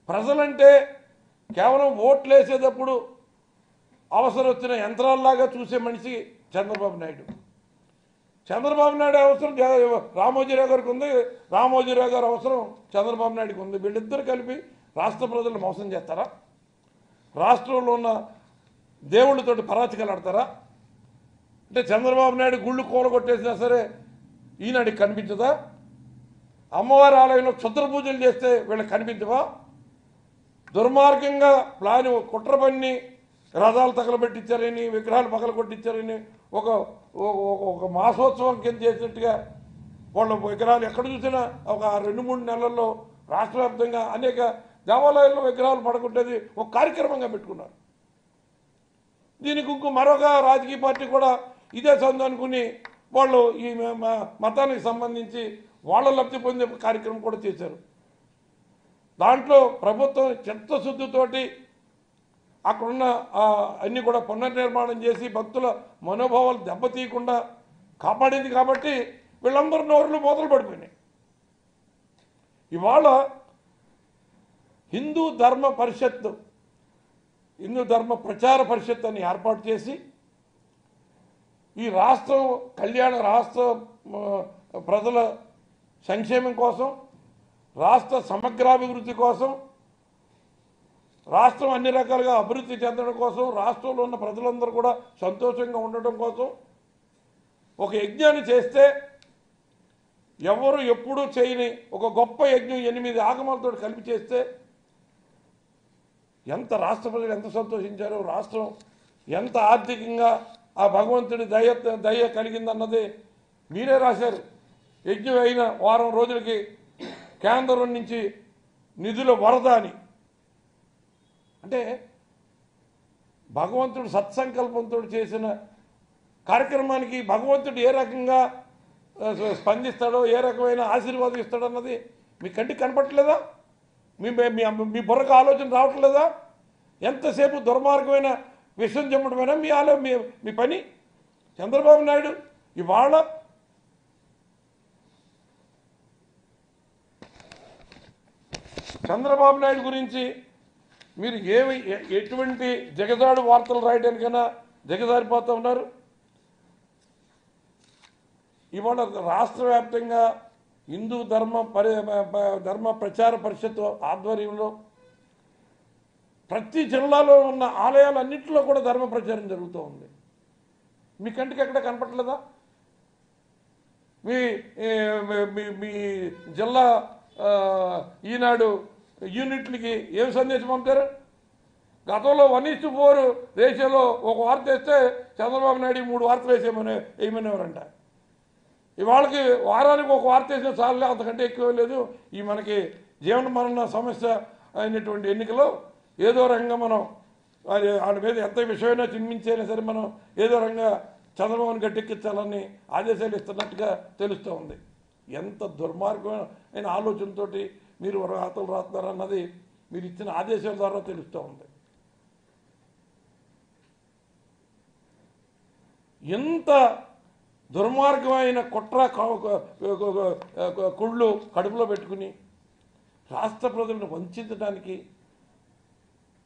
ప్రజలంటే కేవలం ఓట్లు వేసేటప్పుడు అవసరం వచ్చిన యంత్రాల్లాగా చూసే మనిషి చంద్రబాబు నాయుడు. చంద్రబాబు నాయుడు అవసరం రామోజీరావు గారికి ఉంది, రామోజీరావు గారి అవసరం చంద్రబాబు నాయుడుకి ఉంది. వీళ్ళిద్దరు కలిపి రాష్ట్ర ప్రజలను మోసం చేస్తారా? రాష్ట్రంలో ఉన్న దేవుళ్ళతోటి పరాచికలు ఆడతారా? అంటే చంద్రబాబు నాయుడు గుళ్ళు కూలగొట్టేసినా సరే ఈనాడికి కనిపించదా? అమ్మవారి ఆలయంలో క్షుద్ర పూజలు చేస్తే వీళ్ళకి కనిపించవా? దుర్మార్గంగా ప్లాన్ కుట్ర పన్ని రథాలు తగలబెట్టించారని, విగ్రహాలు పగలగొట్టించారని ఒక ఒక మాసోత్సవం కింద చేసినట్టుగా వాళ్ళ విగ్రహాలు ఎక్కడ చూసినా ఒక 2-3 నెలల్లో రాష్ట్ర వ్యాప్తంగా అనేక దేవాలయాల్లో విగ్రహాలు పడగొట్టేది ఒక కార్యక్రమంగా పెట్టుకున్నారు. దీనికి మరొక రాజకీయ పార్టీ కూడా ఇదే సందు అనుకుని వాళ్ళు ఈ మతానికి సంబంధించి వాళ్ళ లబ్ధి పొందే కార్యక్రమం కూడా చేశారు. దాంట్లో ప్రభుత్వం చిత్తశుద్ధితోటి అక్కడున్న అన్నీ కూడా పునర్నిర్మాణం చేసి భక్తుల మనోభావాలు దెబ్బతీయకుండా కాపాడింది కాబట్టి వీళ్ళందరూ నోరులు మొదలు పడిపోయినాయి. ఇవాళ హిందూ ధర్మ ప్రచార పరిషత్ అని ఏర్పాటు చేసి ఈ రాష్ట్రం రాష్ట్ర ప్రజల సంక్షేమం కోసం, రాష్ట్ర సమగ్రాభివృద్ధి కోసం, రాష్ట్రం అన్ని రకాలుగా అభివృద్ధి చెందడం కోసం, రాష్ట్రంలో ఉన్న ప్రజలందరూ కూడా సంతోషంగా ఉండటం కోసం ఒక యజ్ఞాన్ని చేస్తే ఎవరు ఎప్పుడూ చేయని ఒక గొప్ప యజ్ఞం 8 ఆగమాలతో కలిపి చేస్తే ఎంత రాష్ట్ర ప్రజలు ఎంత సంతోషించారో, రాష్ట్రం ఎంత ఆర్థికంగా ఆ భగవంతుడి దయ కలిగిందన్నది మీరే రాశారు. యజ్ఞం అయిన వారం రోజులకి కేంద్రం నుంచి నిధుల వరద అని. అంటే భగవంతుడు సత్సంకల్పంతో చేసిన కార్యక్రమానికి భగవంతుడు ఏ రకంగా స్పందిస్తాడో, ఏ రకమైన ఆశీర్వాదం ఇస్తాడన్నది మీ కంటికి కనపట్లేదా? మీ బుర్రకు ఆలోచన రావట్లేదా? ఎంతసేపు దుర్మార్గమైన విషయం చెప్పడమైనా మీ పని. చంద్రబాబు నాయుడు ఇవాళ చంద్రబాబు నాయుడు గురించి మీరు ఎటువంటి జగదాడు వార్తలు రాయడానికైనా దిగజారిపోతూ ఉన్నారు. ఇవాళ రాష్ట్ర వ్యాప్తంగా హిందూ ధర్మ ప్రచార పరిషత్ ఆధ్వర్యంలో ప్రతి జిల్లాలో ఉన్న ఆలయాలన్నింటిలో కూడా ధర్మ ప్రచారం జరుగుతూ ఉంది. మీ కంటికి ఎక్కడ కనపట్లేదా? మీ జిల్లా ఈనాడు యూనిట్లకి ఏం సందేశం పంపారు? గతంలో 1:4 రేషియోలో ఒక వార్త వేస్తే చంద్రబాబు నాయుడు 3 వార్తలు వేయమనేవారంట. ఇవాళకి వారానికి ఒక వార్త వేసిన చాలే, అంతకంటే ఎక్కువ లేదు. ఈ మనకి జీవన మరణ సమస్య అయినటువంటి ఎన్నికలో ఏదో రంగంగా మనం వాళ్ళ మీద ఎంత విషయమైనా చిన్మించైనా సరే మనం ఏదో రంగా చంద్రబాబుని గట్టెక్కించాలని ఆదేశాలు ఇస్తున్నట్టుగా తెలుస్తూ ఉంది. ఎంత దుర్మార్గమైన ఆలోచనతో మీరు రాతలు రాస్తున్నారన్నది మీరు ఇచ్చిన ఆదేశాల ద్వారా తెలుస్తూ ఉంది. ఎంత దుర్మార్గమైన కుట్ర కుళ్ళు కడుపులో పెట్టుకుని రాష్ట్ర ప్రజలను వంచడానికి,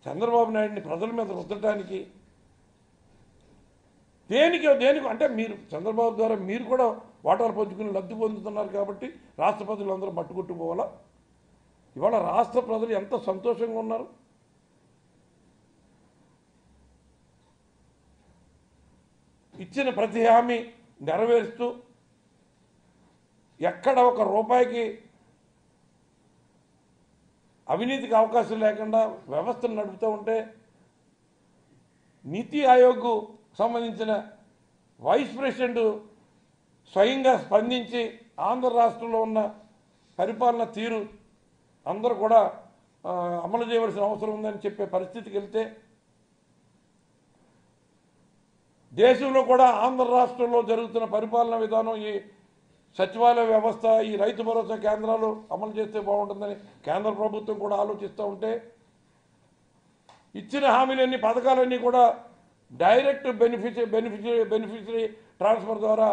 చంద్రబాబు నాయుడిని ప్రజల మీద రుద్దడానికి దేనికి అంటే మీరు చంద్రబాబు ద్వారా మీరు కూడా వాటాలు పంచుకుని లబ్ధి పొందుతున్నారు కాబట్టి రాష్ట్ర ప్రజలందరూ మట్టుకొట్టుకోవాలా? ఇవాళ రాష్ట్ర ప్రజలు ఎంత సంతోషంగా ఉన్నారు. ఇచ్చిన ప్రతి హామీ నెరవేరుస్తూ ఎక్కడ ఒక రూపాయికి అవినీతికి అవకాశం లేకుండా వ్యవస్థను నడుపుతూ ఉంటే నీతి ఆయోగ్ సంబంధించిన వైస్ ప్రెసిడెంట్ స్వయంగా స్పందించి ఆంధ్ర రాష్ట్రంలో ఉన్న పరిపాలన తీరు అందరూ కూడా అమలు చేయవలసిన అవసరం ఉందని చెప్పే పరిస్థితికి వెళ్తే దేశంలో కూడా ఆంధ్ర రాష్ట్రంలో జరుగుతున్న పరిపాలన విధానం, ఈ సచివాలయ వ్యవస్థ, ఈ రైతు భరోసా కేంద్రాలు అమలు చేస్తే బాగుంటుందని కేంద్ర ప్రభుత్వం కూడా ఆలోచిస్తూ ఉంటే ఇచ్చిన హామీలన్నీ పథకాలన్నీ కూడా డైరెక్ట్ బెనిఫిషరీ ట్రాన్స్ఫర్ ద్వారా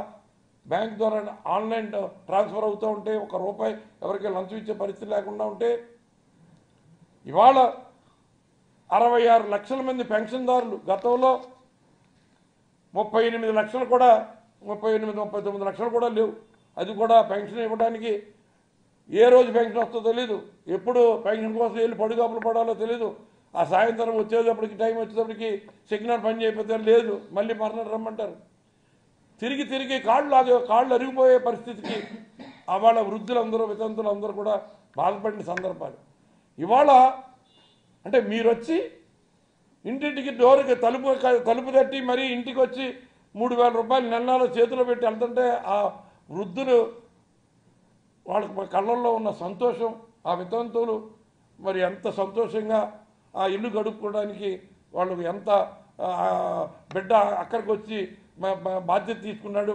బ్యాంక్ ద్వారా ఆన్లైన్ ట్రాన్స్ఫర్ అవుతూ ఉంటే, 1 రూపాయి ఎవరికి లంచం ఇచ్చే పరిస్థితి లేకుండా ఉంటే ఇవాళ 66 లక్షల మంది పెన్షన్దారులు, గతంలో 38 లక్షలు కూడా 39 లక్షలు కూడా లేవు. అది కూడా పెన్షన్ ఇవ్వడానికి ఏ రోజు పెన్షన్ వస్తుందో తెలీదు, ఎప్పుడు పెన్షన్ కోసం వెళ్ళి పడుగాపులు పడాలో తెలీదు. ఆ సాయంత్రం వచ్చేటప్పటికి టైం వచ్చేటప్పటికి సిగ్నల్ పని చేయకపోతే లేదు, మళ్ళీ మర్నాడు రమ్మంటారు. తిరిగి తిరిగి కాళ్ళు అరిగిపోయే పరిస్థితికి వాళ్ళ వృద్ధులందరూ వితంతులందరూ కూడా బాధపడిన సందర్భాలు. ఇవాళ అంటే మీరు వచ్చి ఇంటింటికి డోరుకి తలుపు తట్టి మరీ ఇంటికి వచ్చి 3,000 రూపాయలు నెలలో చేతిలో పెట్టి వెళ్తుంటే ఆ వృద్ధులు వాళ్ళకి కళ్ళల్లో ఉన్న సంతోషం, ఆ వితంతువులు మరి ఎంత సంతోషంగా ఆ ఇల్లు గడుపుకోవడానికి వాళ్ళు ఎంత బిడ్డ అక్కడికి వచ్చి బాధ్యత తీసుకున్నాడు.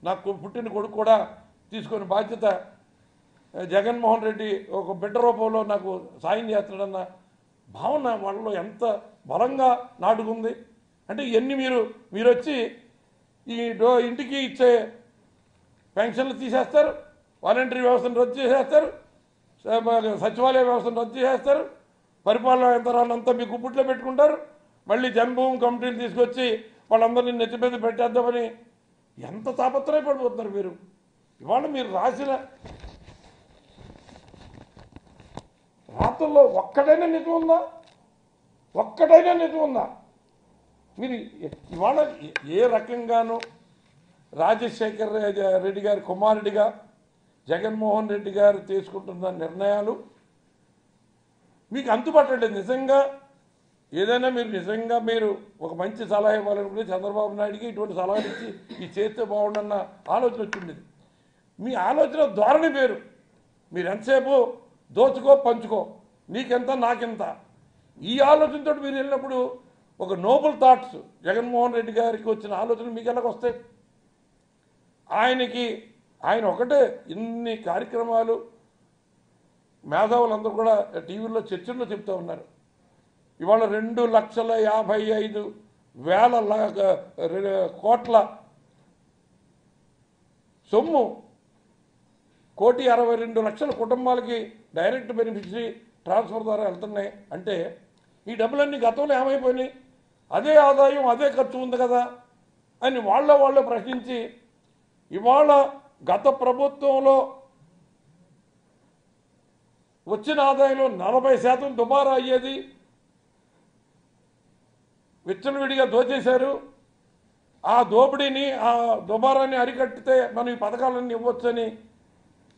నాకు పుట్టిన కొడుకు కూడా తీసుకునే బాధ్యత జగన్మోహన్ రెడ్డి ఒక బిడ్డ రూపంలో నాకు సాయం చేస్తాడన్న భావన వాళ్ళలో ఎంత బలంగా నాటుకుంది. అంటే ఇవన్నీ మీరు వచ్చి ఈ ఇంటికి ఇచ్చే పెన్షన్లు తీసేస్తారు, వాలంటరీ వ్యవస్థను రద్దు చేసేస్తారు, సచివాలయ వ్యవస్థను రద్దు చేసేస్తారు, పరిపాలనా యంత్రాన్ని అంతా మీ గుప్పిట్లో పెట్టుకుంటారు, మళ్ళీ జన్మభూమి కమిటీని తీసుకొచ్చి వాళ్ళందరినీ నెత్తి మీద పెట్టేద్దామని ఎంత తాపత్రయపడిపోతున్నారు మీరు. ఇవాళ మీరు రాసిన రాత్రుల్లో ఒక్కటైనా నిజం ఉందా? ఒక్కటైనా నిజం ఉందా? మీరు ఇవాళ ఏ రకంగానూ రాజశేఖర్ రెడ్డి గారి కుమారుడిగా జగన్మోహన్ రెడ్డి గారు తీసుకుంటున్న నిర్ణయాలు మీకు అంతుపట్టలేదు. నిజంగా ఏదైనా నిజంగా మీరు ఒక మంచి సలహా ఇవ్వాలనుకుంటే చంద్రబాబు నాయుడికి ఇటువంటి సలహాలు ఇచ్చి ఈ చేస్తే బాగుండన్న ఆలోచన వచ్చింది. మీ ఆలోచన ధోరణి వేరు. మీరు ఎంతసేపు దోచుకో పంచుకో, నీకెంత నాకెంత, ఈ ఆలోచనతో మీరు వెళ్ళినప్పుడు ఒక నోబుల్ థాట్స్ జగన్మోహన్ రెడ్డి గారికి వచ్చిన ఆలోచనలు మీకు ఎలాగ వస్తాయి? ఆయన ఒకటే ఇన్ని కార్యక్రమాలు మేధావులందరూ కూడా టీవీలో చర్చల్లో చెప్తూ ఉన్నారు. ఇవాళ 2,55,000 కోట్ల సొమ్ము 1,62,00,000 కుటుంబాలకి డైరెక్ట్ బెనిఫిషరీ ట్రాన్స్ఫర్ ద్వారా వెళ్తున్నాయి. అంటే ఈ డబ్బులన్నీ గతంలో ఏమైపోయినాయి? అదే ఆదాయం అదే ఖర్చు ఉంది కదా అని వాళ్ళే ప్రశ్నించి ఇవాళ గత ప్రభుత్వంలో వచ్చిన ఆదాయంలో 40% దుబారా అయ్యేది విచ్చలవిడిగా దోచేశారు. ఆ దోపిడీని ఆ దుబారాన్ని అరికట్టితే మనం ఈ పథకాలన్నీ ఇవ్వచ్చని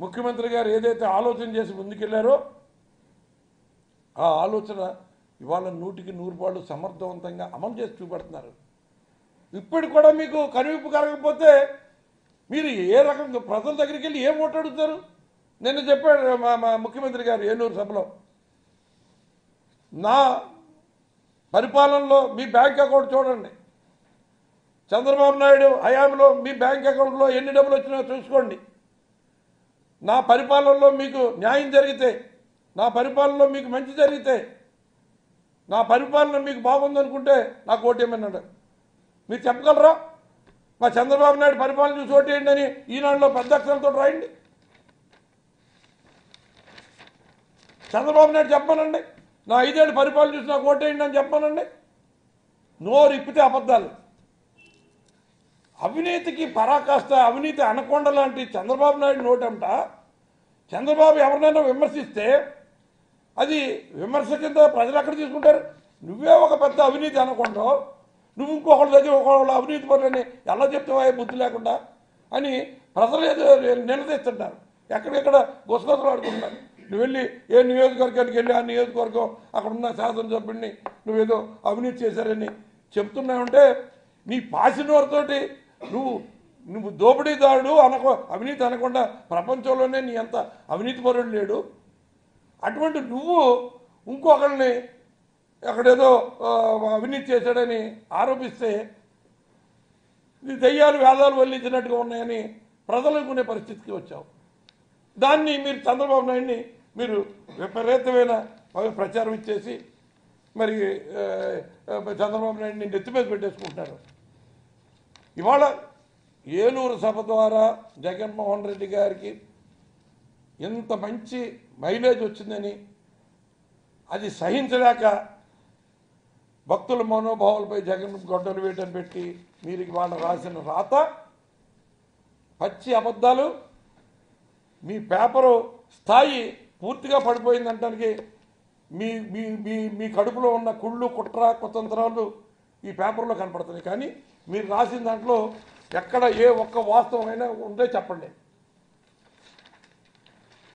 ముఖ్యమంత్రి గారు ఏదైతే ఆలోచన చేసి ముందుకెళ్లారో ఆ ఆలోచన ఇవాళ 100% సమర్థవంతంగా అమలు చేసి చూపెడుతున్నారు. ఇప్పుడు కూడా మీకు కనువిప్పు కలగకపోతే మీరు ఏ రకంగా ప్రజల దగ్గరికి వెళ్ళి ఏం ఓటాడుతారు? నిన్న చెప్పాడు మా ముఖ్యమంత్రి గారు ఏలూరు సభలో, నా పరిపాలనలో మీ బ్యాంక్ అకౌంట్ చూడండి, చంద్రబాబు నాయుడు హయాంలో మీ బ్యాంక్ అకౌంట్లో ఎన్ని డబ్బులు వచ్చినా చూసుకోండి, నా పరిపాలనలో మీకు న్యాయం జరిగితే, నా పరిపాలనలో మీకు మంచి జరిగితే, నా పరిపాలన మీకు బాగుందనుకుంటే నాకు ఓటేయమన్నాడు. మీరు చెప్పగలరా? మా చంద్రబాబు నాయుడు పరిపాలన చూసి ఓటేయండి అని ఈనాడులో పెద్ద అక్షరాలతో రాయండి. చంద్రబాబు నాయుడు చెప్పానండి, నా 5 ఏళ్ళు పరిపాలన చూసి నాకు ఓటేయండి అని చెప్పానండి. నోరు ఇప్పితే అబద్ధాలు. అవినీతికి పరాకాష్ట, అవినీతి అనకొండ లాంటి చంద్రబాబు నాయుడు నోటంట చంద్రబాబు ఎవరినైనా విమర్శిస్తే అది విమర్శ కింద ప్రజలు ఎక్కడ తీసుకుంటారు? నువ్వే ఒక పెద్ద అవినీతి అనకొండ, నువ్వు ఇంకొకళ్ళ దగ్గర ఒకళ్ళ అవినీతి పనులని ఎలా చెప్తావా బుద్ధి లేకుండా అని ప్రజలు నిలదీస్తుంటారు. ఎక్కడెక్కడ గుసగుసలు ఆడుకుంటున్నారు. నువ్వు వెళ్ళి ఏ నియోజకవర్గానికి వెళ్ళి ఆ నియోజకవర్గం అక్కడ ఉన్న శాసనసభ్యుడిని నువ్వేదో అవినీతి చేశారని చెప్తున్నావంటే నీ పాసినోరితోటి నువ్వు దోపిడీదారుడు అవినీతి అనకుండా ప్రపంచంలోనే నీ అంత అవినీతి పరుడు లేడు. అటువంటి నువ్వు ఇంకొకరిని అక్కడేదో అవినీతి చేశాడని ఆరోపిస్తే ఇది దెయ్యాలు వేదాలు వల్లించినట్టుగా ఉన్నాయని ప్రజలు అనుకునే పరిస్థితికి వచ్చావు. దాన్ని మీరు చంద్రబాబు నాయుడిని మీరు విపరీతమైన ప్రచారం ఇచ్చేసి మరి చంద్రబాబు నాయుడిని నెత్తి మీద పెట్టేసుకుంటున్నారు. ఇవాళ ఏలూరు సభ ద్వారా జగన్మోహన్ రెడ్డి గారికి ఇంత మంచి మైలేజ్ వచ్చిందని అది సహించలేక భక్తుల మనోభావాలపై జగన్ గొడ్డలు వేయటం పెట్టి మీరు వాళ్ళ రాసిన రాత పచ్చి అబద్ధాలు. మీ పేపరు స్థాయి పూర్తిగా పడిపోయిందంటానికి మీ మీ మీ మీ కడుపులో ఉన్న కుళ్ళు కుట్ర కుతంత్రాలు ఈ పేపర్లో కనపడుతున్నాయి. కానీ మీరు రాసిన దాంట్లో ఎక్కడ ఏ ఒక్క వాస్తవమైనా ఉంటే చెప్పండి.